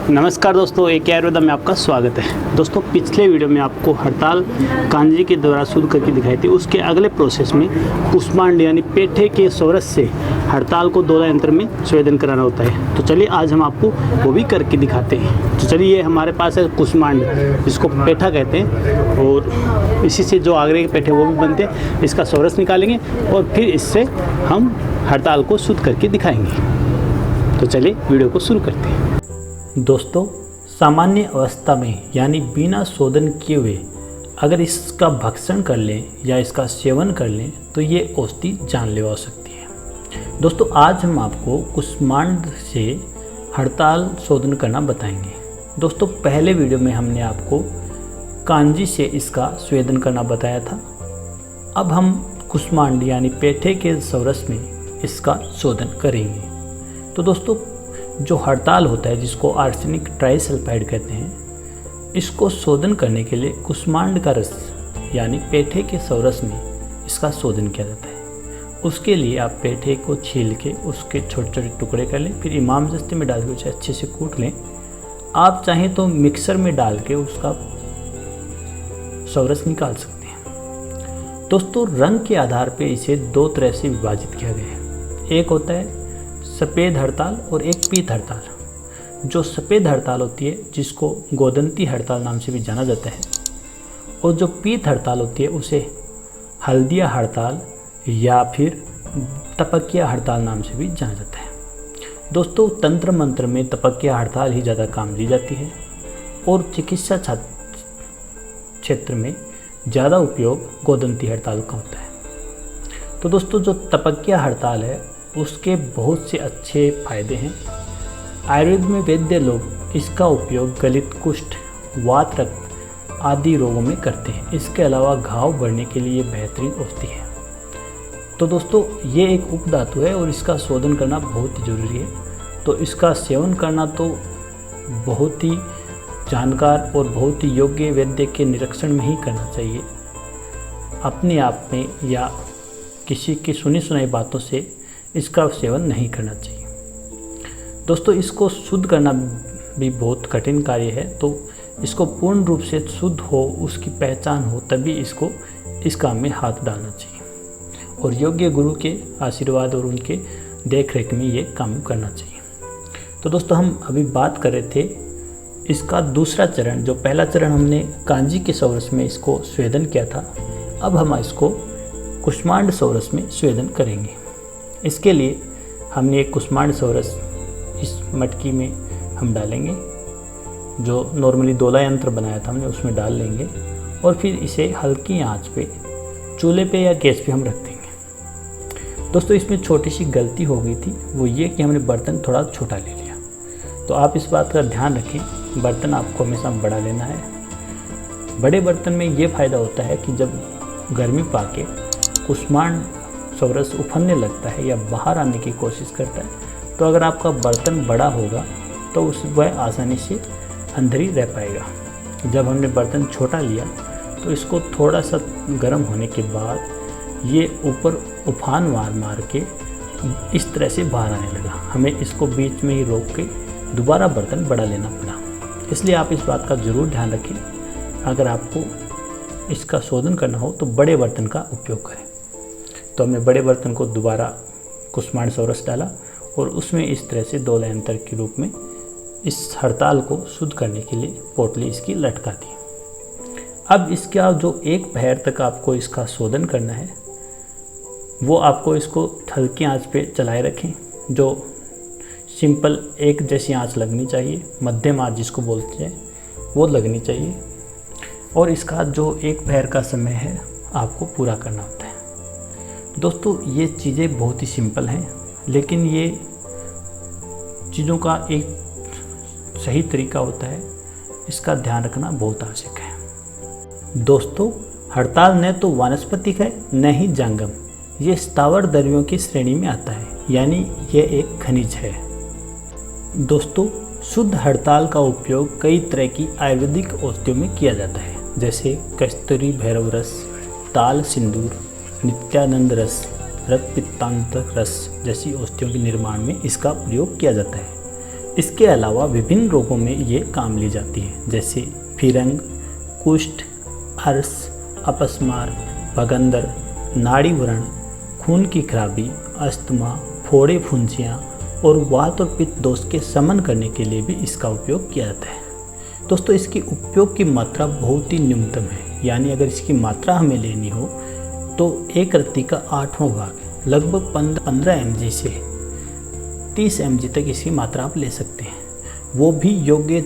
नमस्कार दोस्तों, एक आयुर्वेदा में आपका स्वागत है। दोस्तों, पिछले वीडियो में आपको हड़ताल कांजी के द्वारा शुद्ध करके दिखाई थी। उसके अगले प्रोसेस में कुष्मांड यानी पेठे के सोरस से हड़ताल को दोला यंत्र में स्वेदन कराना होता है। तो चलिए आज हम आपको वो भी करके दिखाते हैं। तो चलिए, ये हमारे पास है कुष्मांड, जिसको पेठा कहते हैं, और इसी से जो आगरे के पेठे वो भी बनते हैं। इसका सोरस निकालेंगे और फिर इससे हम हड़ताल को शुद्ध करके दिखाएंगे। तो चलिए वीडियो को शुरू करते हैं। दोस्तों, सामान्य अवस्था में यानी बिना शोधन किए हुए अगर इसका भक्षण कर लें या इसका सेवन कर लें तो ये औषधि जानलेवा हो सकती है। दोस्तों, आज हम आपको कुष्मांड से हड़ताल शोधन करना बताएंगे। दोस्तों, पहले वीडियो में हमने आपको कांजी से इसका स्वेदन करना बताया था। अब हम कुष्मांड यानी पेठे के सोरस में इसका शोधन करेंगे। तो दोस्तों, जो हड़ताल होता है, जिसको आर्सेनिक ट्राइसल्फाइड कहते हैं, इसको शोधन करने के लिए कुष्मांड का रस यानी पेठे के सोरस में इसका शोधन किया जाता है। उसके लिए आप पेठे को छील के उसके छोटे छोटे टुकड़े कर लें, फिर इमाम दस्ते में डाल के उसे अच्छे से कूट लें। आप चाहें तो मिक्सर में डाल के उसका सोरस निकाल सकते हैं। दोस्तों, रंग के आधार पर इसे दो तरह से विभाजित किया गया है। एक होता है सफ़ेद हड़ताल और एक पीत हड़ताल। जो सफ़ेद हड़ताल होती है, जिसको गोदंती हड़ताल नाम से भी जाना जाता है, और जो पीत हड़ताल होती है उसे हल्दिया हड़ताल या फिर तपकिया हड़ताल नाम से भी जाना जाता है। दोस्तों, तंत्र मंत्र में तपकिया हड़ताल ही ज़्यादा काम ली जाती है और चिकित्सा क्षेत्र में ज़्यादा उपयोग गोदंती हड़ताल का होता है। तो दोस्तों, जो तपकिया हड़ताल है उसके बहुत से अच्छे फायदे हैं। आयुर्वेद में वैद्य लोग इसका उपयोग गलित, कुष्ठ, वात, रक्त आदि रोगों में करते हैं। इसके अलावा घाव भरने के लिए बेहतरीन औषधि है। तो दोस्तों, ये एक उपधातु है और इसका शोधन करना बहुत ही जरूरी है। तो इसका सेवन करना तो बहुत ही जानकार और बहुत ही योग्य वैद्य के निरीक्षण में ही करना चाहिए। अपने आप में या किसी की सुनी सुनाई बातों से इसका सेवन नहीं करना चाहिए। दोस्तों, इसको शुद्ध करना भी बहुत कठिन कार्य है। तो इसको पूर्ण रूप से शुद्ध हो, उसकी पहचान हो, तभी इसको इस काम में हाथ डालना चाहिए और योग्य गुरु के आशीर्वाद और उनके देख रेख में ये काम करना चाहिए। तो दोस्तों, हम अभी बात कर रहे थे इसका दूसरा चरण। जो पहला चरण हमने कांजी के सोरस में इसको स्वेदन किया था, अब हम इसको कुष्मांड सोरस में स्वेदन करेंगे। इसके लिए हमने एक कुष्मांड सोरस इस मटकी में हम डालेंगे, जो नॉर्मली दोला यंत्र बनाया था हमने, उसमें डाल लेंगे और फिर इसे हल्की आंच पे चूल्हे पे या गैस पे हम रख देंगे। दोस्तों, इसमें छोटी सी गलती हो गई थी, वो ये कि हमने बर्तन थोड़ा छोटा ले लिया। तो आप इस बात का ध्यान रखें, बर्तन आपको हमेशा बड़ा लेना है। बड़े बर्तन में ये फ़ायदा होता है कि जब गर्मी पाके कुष्मांड सोरस उफनने लगता है या बाहर आने की कोशिश करता है, तो अगर आपका बर्तन बड़ा होगा तो उस वह आसानी से अंदर ही रह पाएगा। जब हमने बर्तन छोटा लिया तो इसको थोड़ा सा गर्म होने के बाद ये ऊपर उफान मार के इस तरह से बाहर आने लगा। हमें इसको बीच में ही रोक के दोबारा बर्तन बड़ा लेना पड़ा। इसलिए आप इस बात का ज़रूर ध्यान रखें, अगर आपको इसका शोधन करना हो तो बड़े बर्तन का उपयोग करें। तो हमने बड़े बर्तन को दोबारा कुष्मांड सोरस डाला और उसमें इस तरह से दोला यंत्र के रूप में इस हड़ताल को शुद्ध करने के लिए पोटली इसकी लटका दी। अब इसका जो एक पहर तक आपको इसका शोधन करना है, वो आपको इसको हल्की आंच पे चलाए रखें। जो सिंपल एक जैसी आंच लगनी चाहिए, मध्यम आंच जिसको बोलते हैं, वो लगनी चाहिए। और इसका जो एक पहर का समय है आपको पूरा करना होता है। दोस्तों, ये चीज़ें बहुत ही सिंपल हैं, लेकिन ये चीज़ों का एक सही तरीका होता है, इसका ध्यान रखना बहुत आवश्यक है। दोस्तों, हड़ताल न तो वानस्पतिक है न ही जांगम, ये स्थावर द्रव्यों की श्रेणी में आता है, यानी ये एक खनिज है। दोस्तों, शुद्ध हड़ताल का उपयोग कई तरह की आयुर्वेदिक औषधियों में किया जाता है, जैसे कस्तूरी भैरव रस, ताल सिंदूर, नित्यानंद रस, रक्त पित्तांत रस जैसी औषधियों के निर्माण में इसका प्रयोग किया जाता है। इसके अलावा विभिन्न रोगों में ये काम ली जाती है, जैसे फिरंग, कुष्ठ, अर्श, अपस्मार, भगंदर, नाड़ी व्रण, खून की खराबी, अस्थमा, फोड़े फुंसियाँ और वात और पित्त दोष के शमन करने के लिए भी इसका उपयोग किया जाता है। दोस्तों, इसकी उपयोग की मात्रा बहुत ही न्यूनतम है, यानी अगर इसकी मात्रा हमें लेनी हो तो एक रत्ती का 8वां भाग लगभग 15 mg से 30 mg तक इसकी मात्रा आप ले सकते हैं, वो भी योग्य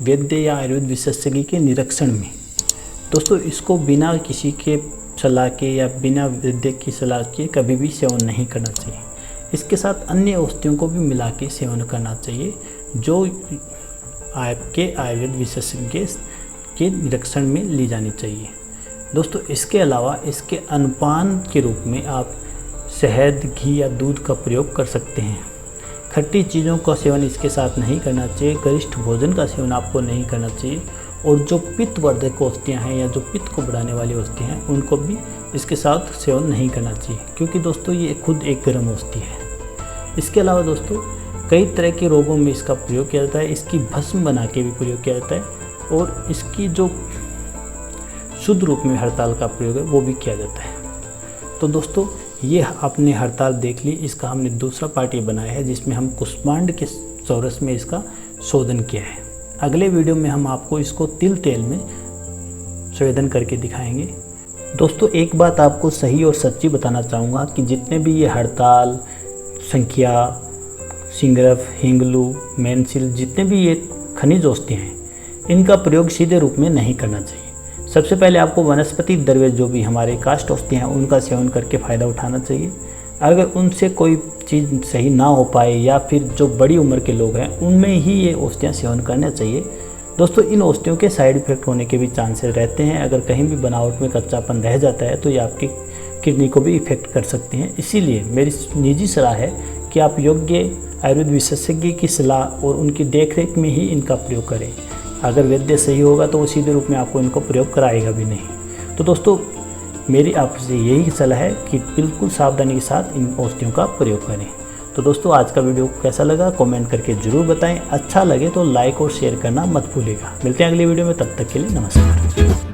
वैद्य या आयुर्वेद विशेषज्ञ के निरीक्षण में। दोस्तों, इसको बिना किसी के सलाह के या बिना वैद्य की सलाह के कभी भी सेवन नहीं करना चाहिए। इसके साथ अन्य औषधियों को भी मिला के सेवन करना चाहिए, जो आपके आयुर्वेद विशेषज्ञ के निरीक्षण में ली जानी चाहिए। दोस्तों, इसके अलावा इसके अनपान के रूप में आप शहद, घी या दूध का प्रयोग कर सकते हैं। खट्टी चीज़ों का सेवन इसके साथ नहीं करना चाहिए। गरिष्ठ भोजन का सेवन आपको नहीं करना चाहिए। और जो पित्तवर्धक औषधियाँ हैं या जो पित्त को बढ़ाने वाली औषधियाँ हैं, उनको भी इसके साथ सेवन नहीं करना चाहिए, क्योंकि दोस्तों ये खुद एक गर्म औषधि है। इसके अलावा दोस्तों, कई तरह के रोगों में इसका प्रयोग किया जाता है। इसकी भस्म बना के भी प्रयोग किया जाता है और इसकी जो शुद्ध रूप में हड़ताल का प्रयोग है वो भी किया जाता है। तो दोस्तों, ये आपने हड़ताल देख ली। इसका हमने दूसरा पार्ट ये बनाया है जिसमें हम कुष्मांड के चौरस में इसका शोधन किया है। अगले वीडियो में हम आपको इसको तिल तेल में संवेदन करके दिखाएंगे। दोस्तों, एक बात आपको सही और सच्ची बताना चाहूँगा कि जितने भी ये हड़ताल, संख्या, सिंगरफ, हिंगलू, मेनसिल, जितने भी ये खनिज औषधि हैं, इनका प्रयोग सीधे रूप में नहीं करना चाहिए। सबसे पहले आपको वनस्पति द्रव्य जो भी हमारे काष्ठ औषधि हैं उनका सेवन करके फ़ायदा उठाना चाहिए। अगर उनसे कोई चीज़ सही ना हो पाए या फिर जो बड़ी उम्र के लोग हैं उनमें ही ये औषधियाँ सेवन करना चाहिए। दोस्तों, इन औषधियों के साइड इफ़ेक्ट होने के भी चांसेस रहते हैं। अगर कहीं भी बनावट में कच्चापन रह जाता है तो ये आपकी किडनी को भी इफ़ेक्ट कर सकते हैं। इसीलिए मेरी निजी सलाह है कि आप योग्य आयुर्वेद विशेषज्ञ की सलाह और उनकी देखरेख में ही इनका प्रयोग करें। अगर वैद्य सही होगा तो वो सीधे रूप में आपको इनको प्रयोग कराएगा भी नहीं। तो दोस्तों, मेरी आपसे यही सलाह है कि बिल्कुल सावधानी के साथ इन औषधियों का प्रयोग करें। तो दोस्तों, आज का वीडियो कैसा लगा कमेंट करके ज़रूर बताएं। अच्छा लगे तो लाइक और शेयर करना मत भूलिएगा। मिलते हैं अगली वीडियो में, तब तक के लिए नमस्कार।